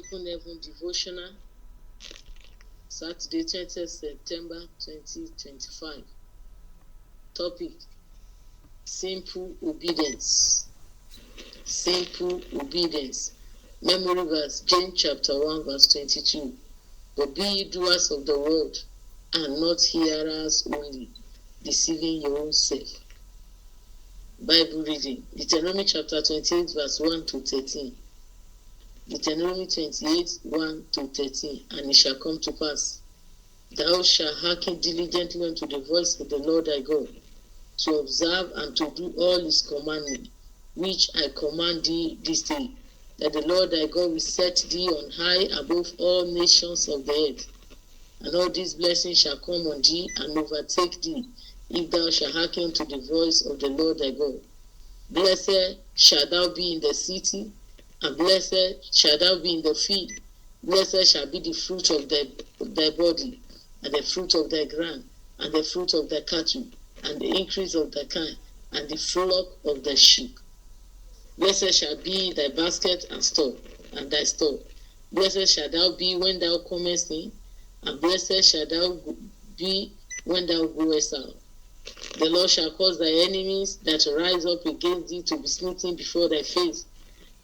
Open Heaven Devotional, Saturday, 20th September 2025. Topic: Simple Obedience. Simple Obedience. Memory verse, James chapter 1, verse 22. But be ye doers of the word, and not hearers only, deceiving your own self. Bible reading, Deuteronomy chapter 28, verse 1 to 13. Deuteronomy 28, 1 to 13. And it shall come to pass, thou shalt hearken diligently unto the voice of the Lord thy God, to observe and to do all his commandments, which I command thee this day, that the Lord thy God will set thee on high above all nations of the earth. And all these blessings shall come on thee and overtake thee, if thou shalt hearken to the voice of the Lord thy God. Blessed shalt thou be in the city, and blessed shalt thou be in the field. Blessed shall be the fruit of thy body, and the fruit of thy ground, and the fruit of thy cattle, and the increase of thy kind, and the flock of thy sheep. Blessed shall be thy basket and store, and thy store. Blessed shalt thou be when thou comest in, and blessed shalt thou be when thou goest out. The Lord shall cause thy enemies that rise up against thee to be smitten before thy face.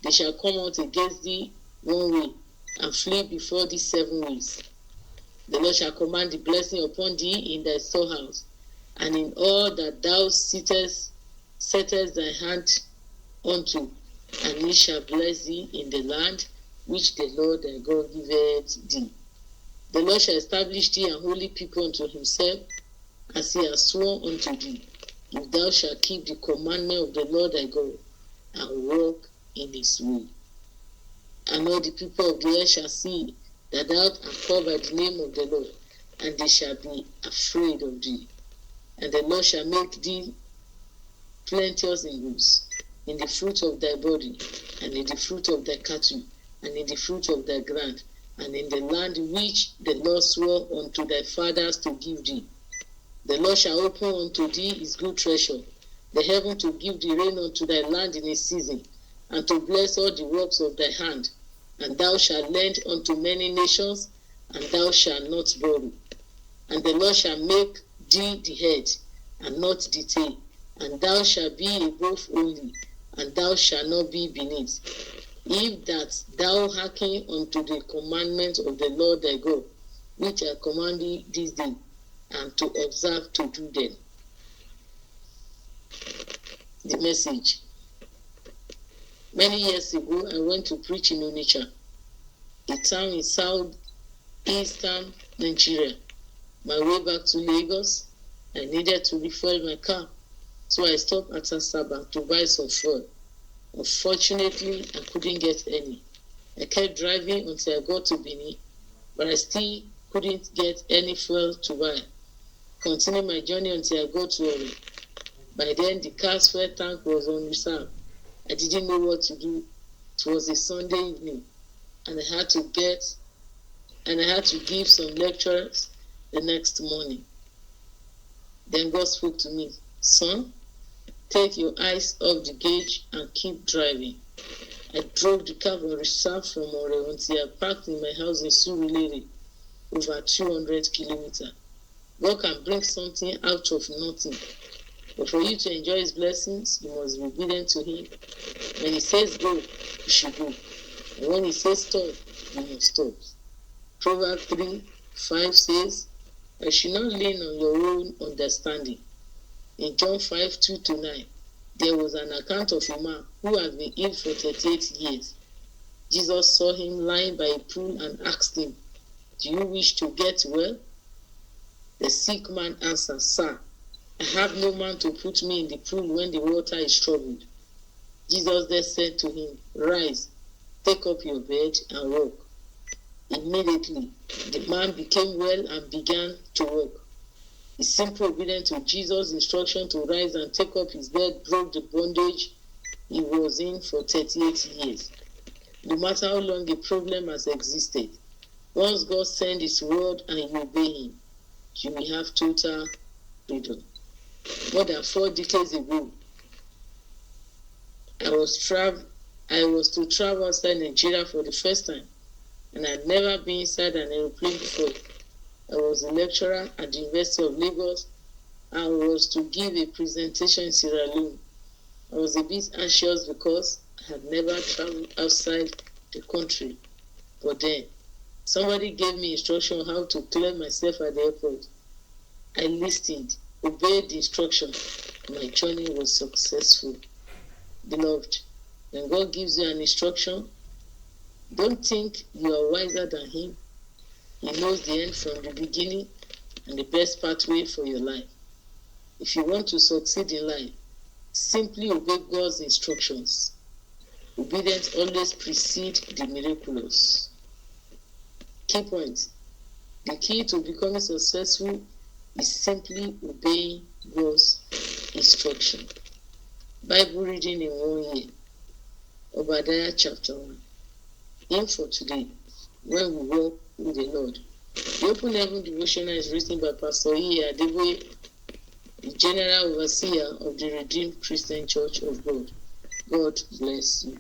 They shall come out against thee one way, and flee before thee 7 ways. The Lord shall command the blessing upon thee in thy storehouse, and in all that thou settest thy hand unto, and he shall bless thee in the land which the Lord thy God giveth thee. The Lord shall establish thee an holy people unto himself, as he has sworn unto thee, if thou shalt keep the commandment of the Lord thy God, and walk in his way. And all the people of the earth shall see that thou art called by the name of the Lord, and they shall be afraid of thee. And the Lord shall make thee plenteous in goods, in the fruit of thy body, and in the fruit of thy cattle, and in the fruit of thy ground, and in the land which the Lord swore unto thy fathers to give thee. The Lord shall open unto thee his good treasure, the heaven to give thee rain unto thy land in a season, and to bless all the works of thy hand. And thou shalt lend unto many nations, and thou shalt not borrow. And the Lord shall make thee the head, and not the tail. And thou shalt be above only, and thou shalt not be beneath. If that thou hearken unto the commandments of the Lord thy God, which I command thee this day, and to observe to do them. The message. Many years ago, I went to preach in Onitsha, a town in southeastern Nigeria. My way back to Lagos, I needed to refuel my car, so I stopped at Asaba to buy some fuel. Unfortunately, I couldn't get any. I kept driving until I got to Benin, but I still couldn't get any fuel to buy. Continued my journey until I got to Ori. By then, the car's fuel tank was on reserve. I didn't know what to do. It was a Sunday evening, and I had to give some lectures the next morning. Then God spoke to me, son, take your eyes off the gauge and keep driving. I drove the car from reserve from Ore until I parked in my house in Surulere, over 200 kilometers. God can bring something out of nothing. But for you to enjoy his blessings, you must be obedient to him. When he says go, you should go. And when he says stop, you must stop. Proverbs 3:5 says, I should not lean on your own understanding. In John 5:2-9, there was an account of a man who had been ill for 38 years. Jesus saw him lying by a pool and asked him, do you wish to get well? The sick man answered, sir, I have no man to put me in the pool when the water is troubled. Jesus then said to him, rise, take up your bed and walk. Immediately, the man became well and began to walk. His simple obedience to Jesus' instruction to rise and take up his bed broke the bondage he was in for 38 years. No matter how long a problem has existed, once God sends his word and you obey him, you will have total freedom. More than 4 decades ago, I was to travel outside Nigeria for the first time. and I'd never been inside an aeroplane before. I was a lecturer at the University of Lagos and was to give a presentation in Sierra Leone. I was a bit anxious because I had never traveled outside the country. But then, somebody gave me instruction on how to clear myself at the airport. I listened, obeyed the instruction. My journey was successful. Beloved, when God gives you an instruction, don't think you are wiser than Him. He knows the end from the beginning and the best pathway for your life. If you want to succeed in life, simply obey God's instructions. Obedience always precedes the miraculous. Key point. The key to becoming successful is simply obeying God's instruction. Bible reading in 1 year. Obadiah chapter 1. Aim for today, when we walk with the Lord. The Open Heaven Devotional is written by Pastor Adeboye, the General Overseer of the Redeemed Christian Church of God. God bless you.